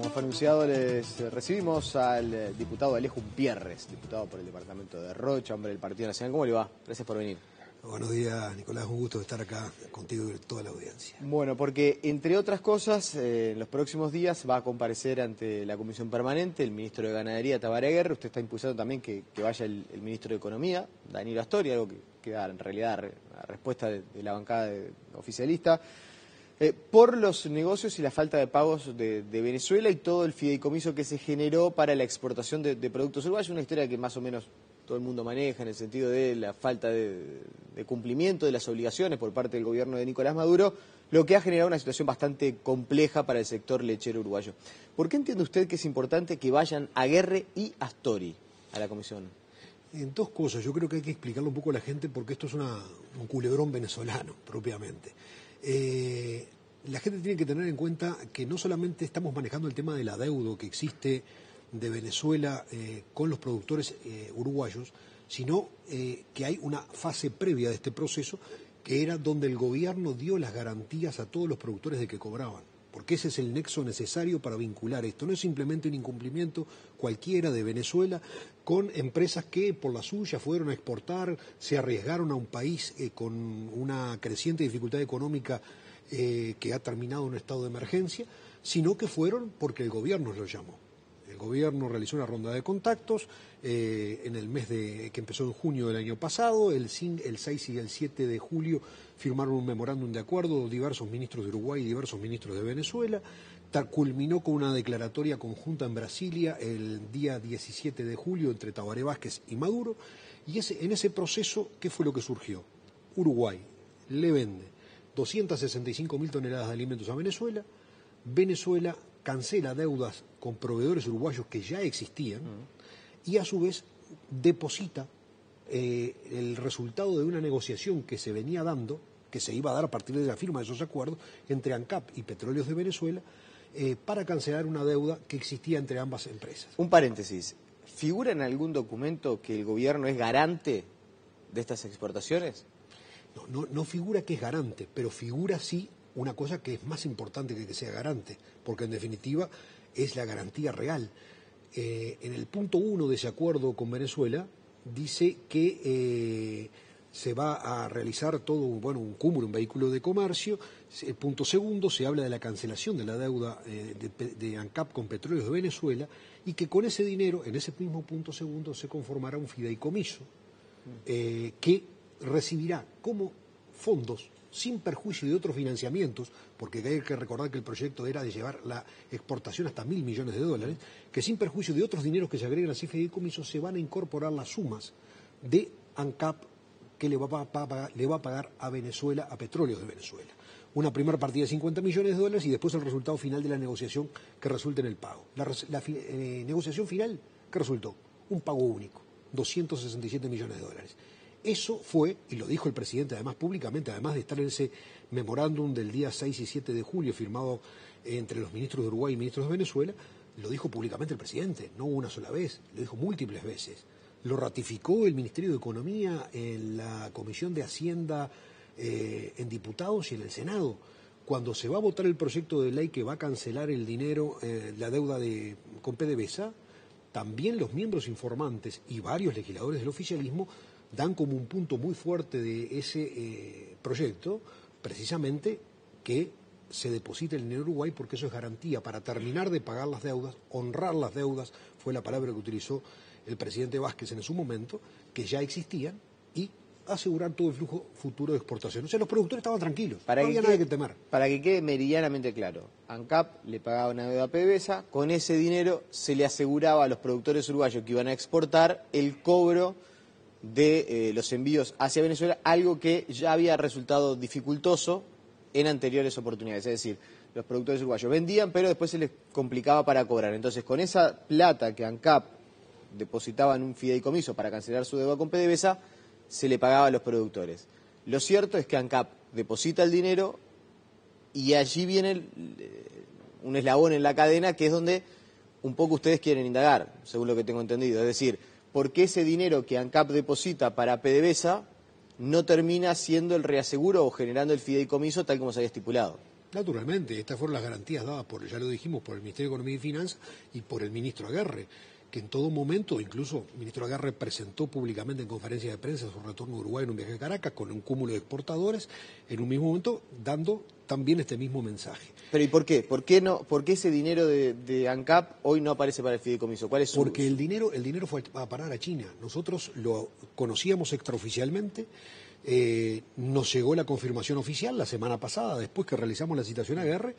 como fue anunciado, les recibimos al diputado Alejo Umpierres, diputado por el departamento de Rocha, hombre del Partido Nacional. ¿Cómo le va? Gracias por venir. Buenos días, Nicolás, un gusto estar acá contigo y toda la audiencia. Bueno, porque entre otras cosas, en los próximos días va a comparecer ante la Comisión Permanente el ministro de Ganadería, Tabaré Aguerre. Usted está impulsando también que vaya el ministro de Economía, Danilo Astori, algo que da en realidad la respuesta de la bancada oficialista. Por los negocios y la falta de pagos de Venezuela y todo el fideicomiso que se generó para la exportación de productos uruguayos, una historia que más o menos todo el mundo maneja en el sentido de la falta de cumplimiento de las obligaciones por parte del gobierno de Nicolás Maduro, lo que ha generado una situación bastante compleja para el sector lechero uruguayo. ¿Por qué entiende usted que es importante que vayan Aguerre y Astori a la comisión? En dos cosas, yo creo que hay que explicarle un poco a la gente porque esto es un culebrón venezolano, propiamente. La gente tiene que tener en cuenta que no solamente estamos manejando el tema del adeudo que existe de Venezuela con los productores uruguayos, sino que hay una fase previa de este proceso que era donde el gobierno dio las garantías a todos los productores de que cobraban, porque ese es el nexo necesario para vincular esto. No es simplemente un incumplimiento cualquiera de Venezuela con empresas que por la suya fueron a exportar, se arriesgaron a un país con una creciente dificultad económica que ha terminado en un estado de emergencia, sino que fueron porque el gobierno los llamó. El gobierno realizó una ronda de contactos en el mes que empezó en junio del año pasado. El 6 y el 7 de julio firmaron un memorándum de acuerdo diversos ministros de Uruguay y diversos ministros de Venezuela. Culminó con una declaratoria conjunta en Brasilia el día 17 de julio entre Tabaré Vázquez y Maduro. Y en ese proceso, ¿qué fue lo que surgió? Uruguay le vende 265.000 toneladas de alimentos a Venezuela. Venezuela cancela deudas con proveedores uruguayos que ya existían y a su vez deposita el resultado de una negociación que se venía dando, que se iba a dar a partir de la firma de esos acuerdos entre ANCAP y Petróleos de Venezuela para cancelar una deuda que existía entre ambas empresas. Un paréntesis, ¿figura en algún documento que el gobierno es garante de estas exportaciones? No figura que es garante, pero figura sí una cosa que es más importante que sea garante, porque en definitiva es la garantía real. En el punto 1 de ese acuerdo con Venezuela dice que se va a realizar todo un cúmulo, un vehículo de comercio. El punto 2 se habla de la cancelación de la deuda de ANCAP con Petróleos de Venezuela y que con ese dinero, en ese mismo punto 2, se conformará un fideicomiso que recibirá como fondos sin perjuicio de otros financiamientos, porque hay que recordar que el proyecto era de llevar la exportación hasta $1.000 millones, que sin perjuicio de otros dineros que se agregan a ese fideicomiso se van a incorporar las sumas de ANCAP que le va a pagar a Venezuela, a Petróleos de Venezuela. Una primera partida de $50 millones y después el resultado final de la negociación que resulte en el pago. La negociación final, ¿qué resultó? Un pago único, $267 millones. Eso fue, y lo dijo el presidente además públicamente, además de estar en ese memorándum del día 6 y 7 de julio firmado entre los ministros de Uruguay y ministros de Venezuela, lo dijo públicamente el presidente, no una sola vez, lo dijo múltiples veces. Lo ratificó el Ministerio de Economía en la Comisión de Hacienda en diputados y en el Senado. Cuando se va a votar el proyecto de ley que va a cancelar el dinero, la deuda con PDVSA, también los miembros informantes y varios legisladores del oficialismo dan como un punto muy fuerte de ese proyecto, precisamente que se deposite el dinero en Uruguay porque eso es garantía para terminar de pagar las deudas, honrar las deudas, fue la palabra que utilizó el presidente Vázquez en su momento, que ya existían, y asegurar todo el flujo futuro de exportación. O sea, los productores estaban tranquilos, no había nada que temer. Para que quede meridianamente claro, ANCAP le pagaba una deuda a PDVSA, con ese dinero se le aseguraba a los productores uruguayos que iban a exportar el cobro de los envíos hacia Venezuela, algo que ya había resultado dificultoso en anteriores oportunidades. Es decir, los productores uruguayos vendían, pero después se les complicaba para cobrar. Entonces, con esa plata que ANCAP depositaba en un fideicomiso para cancelar su deuda con PDVSA, se le pagaba a los productores. Lo cierto es que ANCAP deposita el dinero y allí viene un eslabón en la cadena que es donde un poco ustedes quieren indagar, según lo que tengo entendido. Es decir, ¿por qué ese dinero que ANCAP deposita para PDVSA no termina siendo el reaseguro o generando el fideicomiso tal como se había estipulado? Naturalmente, estas fueron las garantías dadas ya lo dijimos, por el Ministerio de Economía y Finanzas y por el ministro Aguerre, que en todo momento, incluso el ministro Aguerre presentó públicamente en conferencia de prensa su retorno a Uruguay en un viaje a Caracas con un cúmulo de exportadores, en un mismo momento dando también este mismo mensaje. Pero ¿y por qué? ¿Por qué ese dinero de ANCAP hoy no aparece para el fideicomiso? ¿Cuál es Porque el dinero fue a parar a China. Nosotros lo conocíamos extraoficialmente. Nos llegó la confirmación oficial la semana pasada, después que realizamos la citación a Aguerre.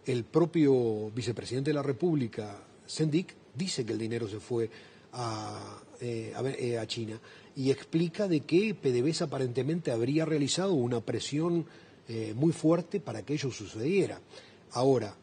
El propio vicepresidente de la República, Sendik, dice que el dinero se fue a China y explica de que PDVSA aparentemente habría realizado una presión muy fuerte para que ello sucediera. Ahora,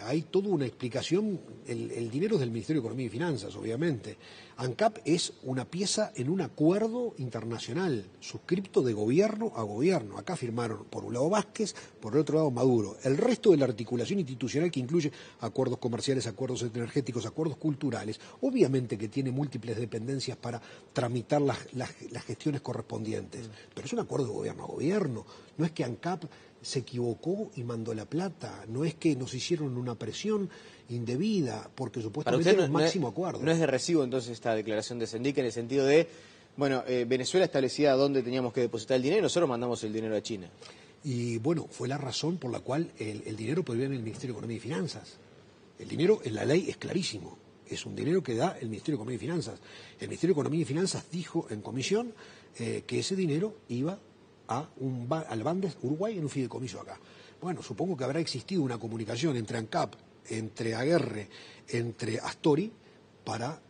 hay toda una explicación, el dinero es del Ministerio de Economía y Finanzas, obviamente. ANCAP es una pieza en un acuerdo internacional, suscripto de gobierno a gobierno. Acá firmaron por un lado Vázquez, por el otro lado Maduro. El resto de la articulación institucional, que incluye acuerdos comerciales, acuerdos energéticos, acuerdos culturales, obviamente que tiene múltiples dependencias para tramitar las gestiones correspondientes. Pero es un acuerdo de gobierno a gobierno. No es que ANCAP se equivocó y mandó la plata, no es que nos hicieron una presión indebida, porque supuestamente era un máximo acuerdo. ¿No es de recibo entonces esta declaración de Sendik en el sentido de, bueno, Venezuela establecía dónde teníamos que depositar el dinero y nosotros mandamos el dinero a China? Y bueno, fue la razón por la cual el dinero proviene en el Ministerio de Economía y Finanzas. El dinero en la ley es clarísimo, es un dinero que da el Ministerio de Economía y Finanzas. El Ministerio de Economía y Finanzas dijo en comisión que ese dinero iba al Bandes Uruguay en un fideicomiso acá. Bueno, supongo que habrá existido una comunicación entre ANCAP, entre Aguerre, entre Astori, para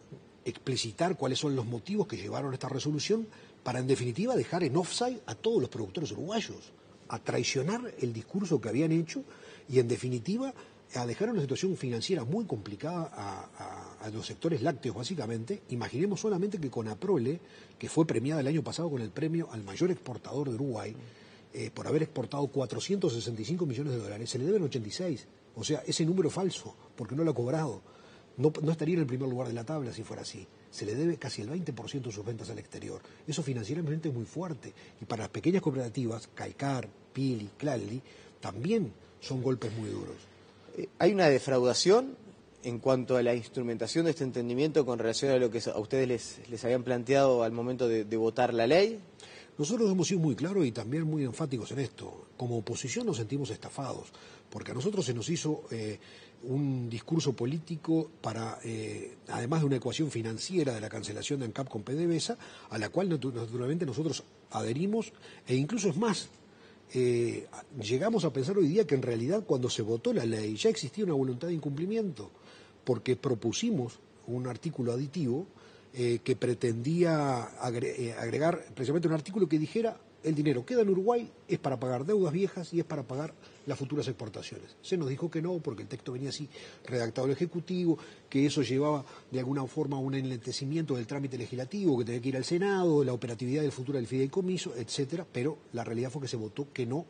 explicitar cuáles son los motivos que llevaron a esta resolución, para en definitiva dejar en offside a todos los productores uruguayos, a traicionar el discurso que habían hecho y en definitiva a dejar una situación financiera muy complicada a los sectores lácteos básicamente. Imaginemos solamente que Conaprole, que fue premiada el año pasado con el premio al mayor exportador de Uruguay, por haber exportado 465 millones de dólares, se le deben 86. O sea, ese número falso, porque no lo ha cobrado. No estaría en el primer lugar de la tabla si fuera así. Se le debe casi el 20% de sus ventas al exterior. Eso financieramente es muy fuerte. Y para las pequeñas cooperativas, Caicar, Pili, Clalli, también son golpes muy duros. ¿Hay una defraudación en cuanto a la instrumentación de este entendimiento con relación a lo que a ustedes les habían planteado al momento de votar la ley? Nosotros hemos sido muy claros y también muy enfáticos en esto. Como oposición nos sentimos estafados, porque a nosotros se nos hizo un discurso político para, además de una ecuación financiera de la cancelación de ANCAP con PDVSA, a la cual naturalmente nosotros adherimos, e incluso es más, llegamos a pensar hoy día que en realidad cuando se votó la ley ya existía una voluntad de incumplimiento, porque propusimos un artículo aditivo que pretendía agregar precisamente un artículo que dijera: el dinero queda en Uruguay, es para pagar deudas viejas y es para pagar las futuras exportaciones. Se nos dijo que no, porque el texto venía así redactado el Ejecutivo, que eso llevaba de alguna forma a un enlentecimiento del trámite legislativo, que tenía que ir al Senado, la operatividad del futuro del fideicomiso, etcétera, pero la realidad fue que se votó que no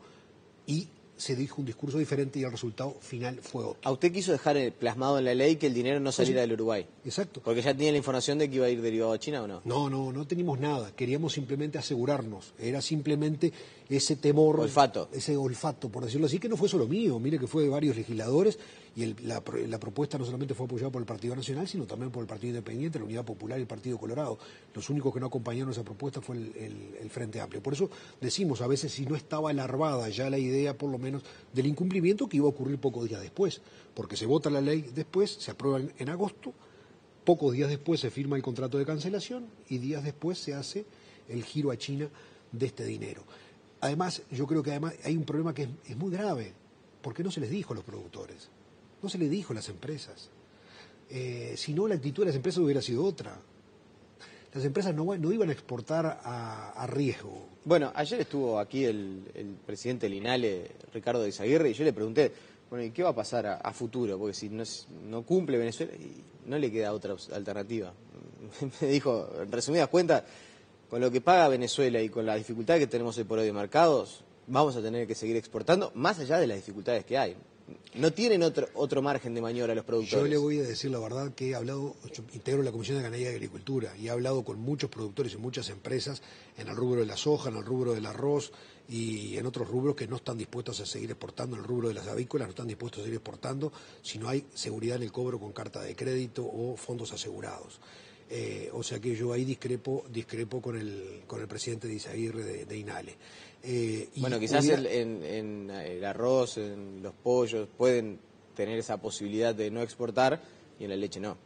y se dijo un discurso diferente y el resultado final fue otro. ¿A usted quiso dejar plasmado en la ley que el dinero no saliera del Uruguay? Exacto. ¿Porque ya tenía la información de que iba a ir derivado a China o no? No teníamos nada. Queríamos simplemente asegurarnos. Era simplemente ese temor. Olfato. Ese olfato, por decirlo así, que no fue solo mío. Mire que fue de varios legisladores y la propuesta no solamente fue apoyada por el Partido Nacional, sino también por el Partido Independiente, la Unidad Popular y el Partido Colorado. Los únicos que no acompañaron esa propuesta fue el Frente Amplio. Por eso decimos, a veces si no estaba alarmada ya la idea, por lo menos, del incumplimiento que iba a ocurrir pocos días después. Porque se vota la ley después, se aprueba en agosto, pocos días después se firma el contrato de cancelación y días después se hace el giro a China de este dinero. Además, yo creo que además hay un problema que es muy grave, porque no se les dijo a los productores, no se les dijo a las empresas. Si no, la actitud de las empresas hubiera sido otra. Las empresas no iban a exportar a riesgo. Bueno, ayer estuvo aquí el presidente del INALE, Ricardo de Izaguirre, y yo le pregunté, bueno, ¿y qué va a pasar a futuro? Porque si no cumple Venezuela, no le queda otra alternativa. Me dijo, en resumidas cuentas, con lo que paga Venezuela y con la dificultad que tenemos hoy por hoy de mercados, vamos a tener que seguir exportando, más allá de las dificultades que hay. No tienen otro margen de maniobra los productores. Yo le voy a decir la verdad que he hablado, yo integro la Comisión de Ganadería y Agricultura y he hablado con muchos productores y muchas empresas en el rubro de la soja, en el rubro del arroz y en otros rubros que no están dispuestos a seguir exportando. En el rubro de las avícolas no están dispuestos a seguir exportando si no hay seguridad en el cobro con carta de crédito o fondos asegurados. O sea que yo ahí discrepo con el presidente de Izaguirre de INALE. Bueno, quizás en el arroz, en los pollos, pueden tener esa posibilidad de no exportar y en la leche no.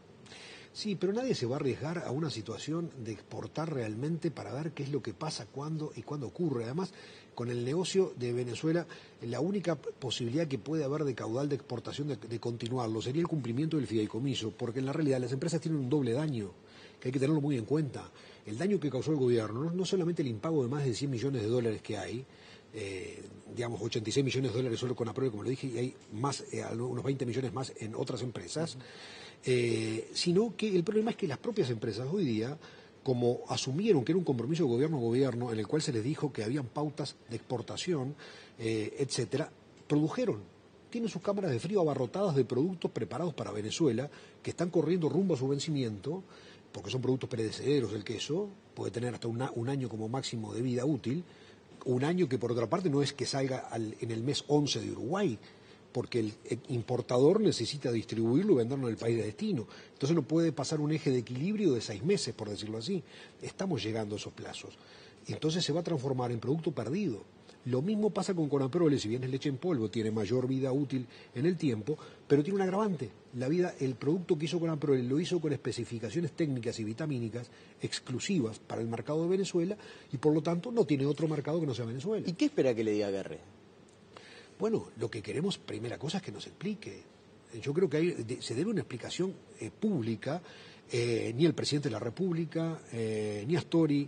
Sí, pero nadie se va a arriesgar a una situación de exportar realmente para ver qué es lo que pasa, cuándo ocurre. Además, con el negocio de Venezuela, la única posibilidad que puede haber de caudal de exportación de continuarlo sería el cumplimiento del fideicomiso, porque en la realidad las empresas tienen un doble daño, que hay que tenerlo muy en cuenta. El daño que causó el gobierno, no solamente el impago de más de 100 millones de dólares que hay, digamos 86 millones de dólares solo con APRODE, como lo dije, y hay más, unos 20 millones más en otras empresas, sino que el problema es que las propias empresas hoy día, como asumieron que era un compromiso gobierno-gobierno en el cual se les dijo que habían pautas de exportación, etcétera, produjeron. Tienen sus cámaras de frío abarrotadas de productos preparados para Venezuela que están corriendo rumbo a su vencimiento, porque son productos perecederos. El queso puede tener hasta un año como máximo de vida útil, un año que por otra parte no es que salga en el mes 11 de Uruguay, porque el importador necesita distribuirlo y venderlo en el país de destino. Entonces no puede pasar un eje de equilibrio de 6 meses, por decirlo así. Estamos llegando a esos plazos. Y entonces se va a transformar en producto perdido. Lo mismo pasa con Conaprole, si bien es leche en polvo, tiene mayor vida útil en el tiempo, pero tiene un agravante. El producto que hizo Conaprole lo hizo con especificaciones técnicas y vitamínicas exclusivas para el mercado de Venezuela y por lo tanto no tiene otro mercado que no sea Venezuela. ¿Y qué espera que le diga Aguerre? Bueno, lo que queremos, primera cosa, es que nos explique. Yo creo que se debe una explicación pública. Ni el presidente de la República, ni Astori,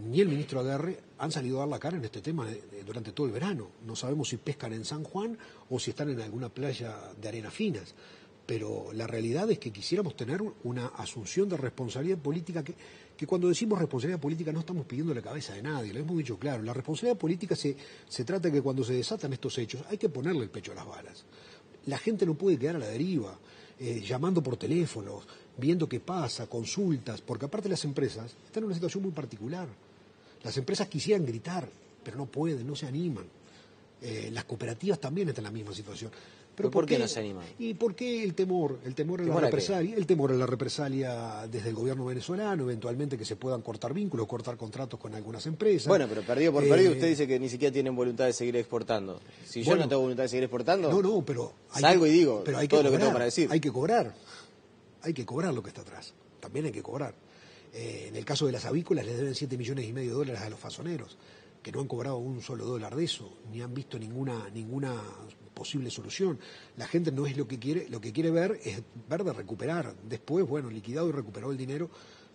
ni el ministro Aguerre han salido a dar la cara en este tema durante todo el verano. No sabemos si pescan en San Juan o si están en alguna playa de arenas finas. Pero la realidad es que quisiéramos tener una asunción de responsabilidad política que cuando decimos responsabilidad política no estamos pidiendo la cabeza de nadie, lo hemos dicho claro. La responsabilidad política se trata de que cuando se desatan estos hechos hay que ponerle el pecho a las balas. La gente no puede quedar a la deriva, llamando por teléfonos, viendo qué pasa, consultas, porque aparte las empresas están en una situación muy particular. Las empresas quisieran gritar, pero no pueden, no se animan. Las cooperativas también están en la misma situación. ¿Pero por qué no se animan? ¿Y por qué el temor a la represalia? El temor a la represalia desde el gobierno venezolano, eventualmente que se puedan cortar vínculos, cortar contratos con algunas empresas. Bueno, pero perdido por perdido, usted dice que ni siquiera tienen voluntad de seguir exportando. Si yo no tengo voluntad de seguir exportando, pero salgo y digo pero hay todo que lo que cobrar, tengo para decir. Hay que cobrar lo que está atrás. También hay que cobrar. En el caso de las avícolas les deben 7,5 millones de dólares a los fasoneros, que no han cobrado un solo dólar de eso, ni han visto ninguna posible solución. La gente no es lo que quiere ver es ver de recuperar. Después, bueno, liquidado y recuperado el dinero,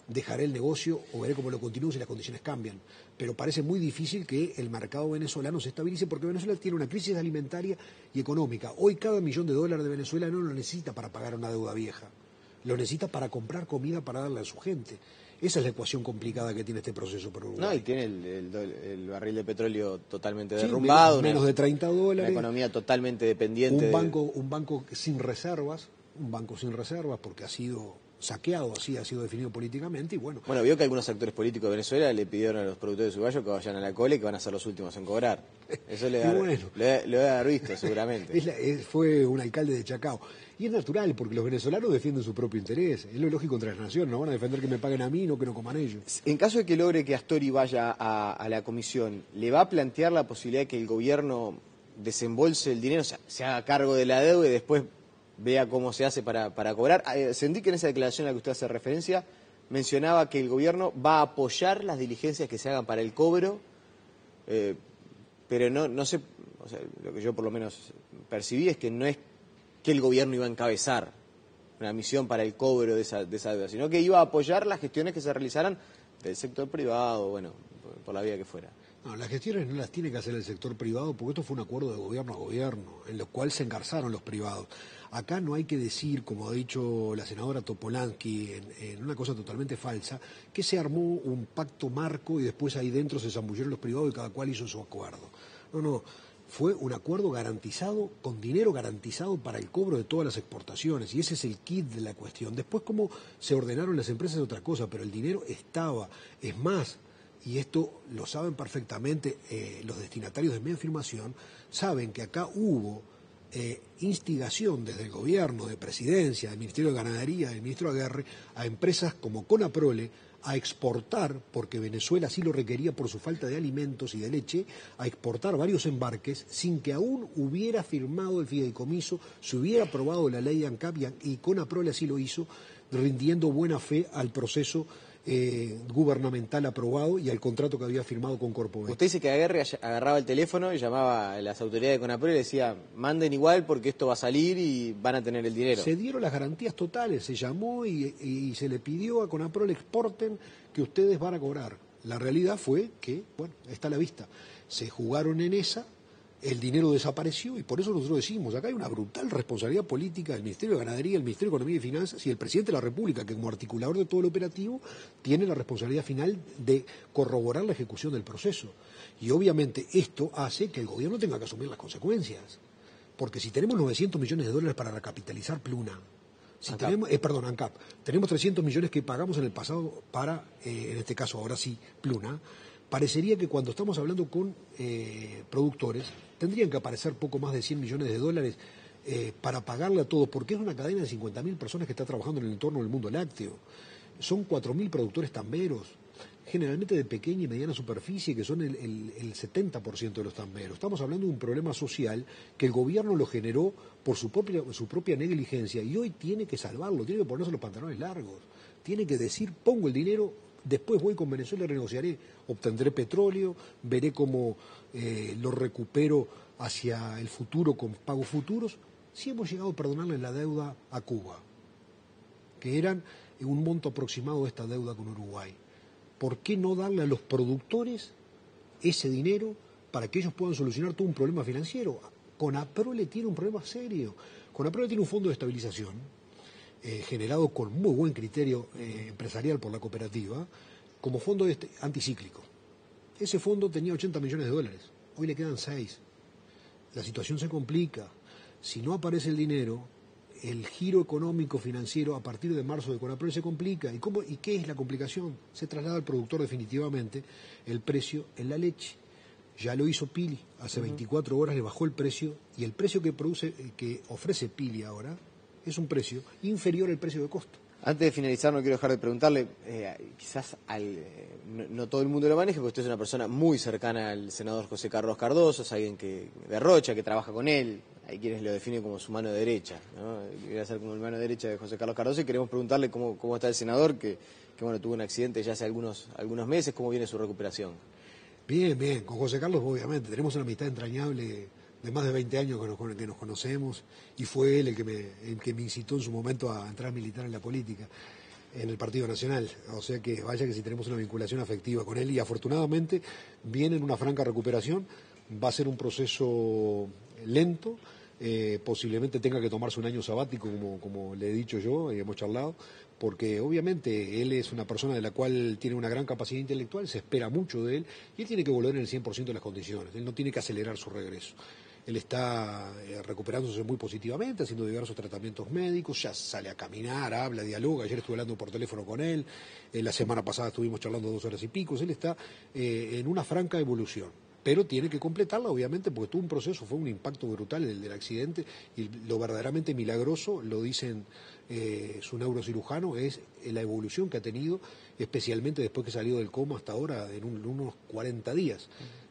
dejaré el negocio o veré cómo lo continúo si las condiciones cambian. Pero parece muy difícil que el mercado venezolano se estabilice porque Venezuela tiene una crisis alimentaria y económica. Hoy cada $1 millón de Venezuela no lo necesita para pagar una deuda vieja. Lo necesita para comprar comida para darle a su gente. Esa es la ecuación complicada que tiene este proceso por Uruguay. No, y tiene el barril de petróleo totalmente derrumbado. Menos de $30. Una economía totalmente dependiente. Un banco sin reservas, porque ha sido saqueado, así ha sido definido políticamente y bueno. Bueno, vio que algunos actores políticos de Venezuela le pidieron a los productores uruguayos que vayan a la cole y que van a ser los últimos en cobrar. Eso lo debe haber visto seguramente. Fue un alcalde de Chacao. Y es natural, porque los venezolanos defienden su propio interés. Es lo lógico entre las naciones, no van a defender que me paguen a mí, no que no coman ellos. En caso de que logre que Astori vaya a la comisión, ¿le va a plantear la posibilidad de que el gobierno desembolse el dinero, o sea, se haga cargo de la deuda y después vea cómo se hace para cobrar? Sentí que en esa declaración a la que usted hace referencia mencionaba que el gobierno va a apoyar las diligencias que se hagan para el cobro, pero no sé, o sea, lo que yo por lo menos percibí es que no es que el gobierno iba a encabezar una misión para el cobro de esa deuda, sino que iba a apoyar las gestiones que se realizaran del sector privado, bueno, por la vía que fuera. No, las gestiones no las tiene que hacer el sector privado porque esto fue un acuerdo de gobierno a gobierno, en lo cual se engarzaron los privados. Acá no hay que decir, como ha dicho la senadora Topolansky, en una cosa totalmente falsa, que se armó un pacto marco y después ahí dentro se zambulleron los privados y cada cual hizo su acuerdo. No. Fue un acuerdo garantizado, con dinero garantizado para el cobro de todas las exportaciones, y ese es el kit de la cuestión. Después cómo se ordenaron las empresas es otra cosa, pero el dinero estaba. Es más, y esto lo saben perfectamente los destinatarios de mi afirmación, saben que acá hubo instigación desde el gobierno, de presidencia, del Ministerio de Ganadería, del ministro Aguerre, a empresas como Conaprole a exportar, porque Venezuela así lo requería por su falta de alimentos y de leche, a exportar varios embarques sin que aún hubiera firmado el fideicomiso, se hubiera aprobado la ley de ANCAP y Conaprole así lo hizo, rindiendo buena fe al proceso gubernamental aprobado y al contrato que había firmado con Corpovet. Usted dice que Aguerre agarraba el teléfono y llamaba a las autoridades de Conaprole y le decía, manden igual porque esto va a salir y van a tener el dinero. Se dieron las garantías totales, se llamó y se le pidió a Conaprole exporten que ustedes van a cobrar. La realidad fue que, bueno, está a la vista. Se jugaron en esa, el dinero desapareció y por eso nosotros decimos, acá hay una brutal responsabilidad política del Ministerio de Ganadería, el Ministerio de Economía y Finanzas y el Presidente de la República, que como articulador de todo el operativo tiene la responsabilidad final de corroborar la ejecución del proceso. Y obviamente esto hace que el gobierno tenga que asumir las consecuencias. Porque si tenemos 900 millones de dólares para recapitalizar Pluna, si ANCAP. tenemos, ANCAP, tenemos 300 millones que pagamos en el pasado para, en este caso ahora sí, Pluna, parecería que cuando estamos hablando con productores, tendrían que aparecer poco más de 100 millones de dólares para pagarle a todos, porque es una cadena de 50.000 personas que está trabajando en el entorno del mundo lácteo. Son 4.000 productores tamberos, generalmente de pequeña y mediana superficie, que son el 70% de los tamberos. Estamos hablando de un problema social que el gobierno lo generó por su propia negligencia y hoy tiene que salvarlo, tiene que ponerse los pantalones largos, tiene que decir, pongo el dinero, después voy con Venezuela y renegociaré, obtendré petróleo, veré cómo lo recupero hacia el futuro con pagos futuros. Sí hemos llegado a perdonarle la deuda a Cuba, que eran un monto aproximado de esta deuda con Uruguay. ¿Por qué no darle a los productores ese dinero para que ellos puedan solucionar todo un problema financiero? Conaprole tiene un problema serio. Conaprole tiene un fondo de estabilización generado con muy buen criterio empresarial por la cooperativa, como fondo anticíclico. Ese fondo tenía 80 millones de dólares, hoy le quedan 6. La situación se complica. Si no aparece el dinero, el giro económico financiero a partir de marzo de Conaprole se complica. ¿Y qué es la complicación? Se traslada al productor definitivamente el precio en la leche. Ya lo hizo Pili, hace 24 horas le bajó el precio y el precio que ofrece Pili ahora es un precio inferior al precio de costo. Antes de finalizar, no quiero dejar de preguntarle, quizás no todo el mundo lo maneje, porque usted es una persona muy cercana al senador José Carlos Cardoso, es alguien que de Rocha, que trabaja con él, hay quienes lo definen como su mano derecha, ¿no? Quiere ser como el mano derecha de José Carlos Cardoso y queremos preguntarle cómo está el senador, que bueno, tuvo un accidente ya hace algunos meses, cómo viene su recuperación. Bien, con José Carlos obviamente, tenemos una amistad entrañable de más de 20 años que nos conocemos y fue él el que me incitó en su momento a entrar militar en la política, en el Partido Nacional, o sea que vaya que si tenemos una vinculación afectiva con él y afortunadamente viene en una franca recuperación, va a ser un proceso lento, posiblemente tenga que tomarse un año sabático como le he dicho yo y hemos charlado, porque obviamente él es una persona de la cual tiene una gran capacidad intelectual, se espera mucho de él y él tiene que volver en el 100% de las condiciones, él no tiene que acelerar su regreso. Él está recuperándose muy positivamente, haciendo diversos tratamientos médicos, ya sale a caminar, habla, dialoga. Ayer estuve hablando por teléfono con él, la semana pasada estuvimos charlando 2 horas y pico. Él está en una franca evolución, pero tiene que completarla, obviamente, porque tuvo un proceso, fue un impacto brutal el del accidente, y lo verdaderamente milagroso, lo dicen su neurocirujano, es la evolución que ha tenido, especialmente después que salió del coma hasta ahora, en unos 40 días.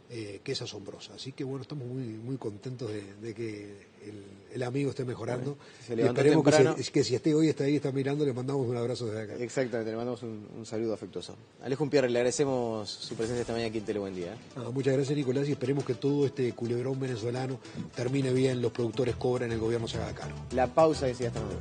Que es asombrosa. Así que bueno, estamos muy contentos de que el amigo esté mejorando. Bueno, y esperemos que si hoy está ahí, está mirando, le mandamos un abrazo desde acá. Exactamente, le mandamos un saludo afectuoso. Alejo Umpierre, le agradecemos su presencia esta mañana aquí en Tele Buen Día. Muchas gracias, Nicolás, y esperemos que todo este culebrón venezolano termine bien, los productores cobren, el gobierno se haga cargo. La pausa y sigue hasta luego.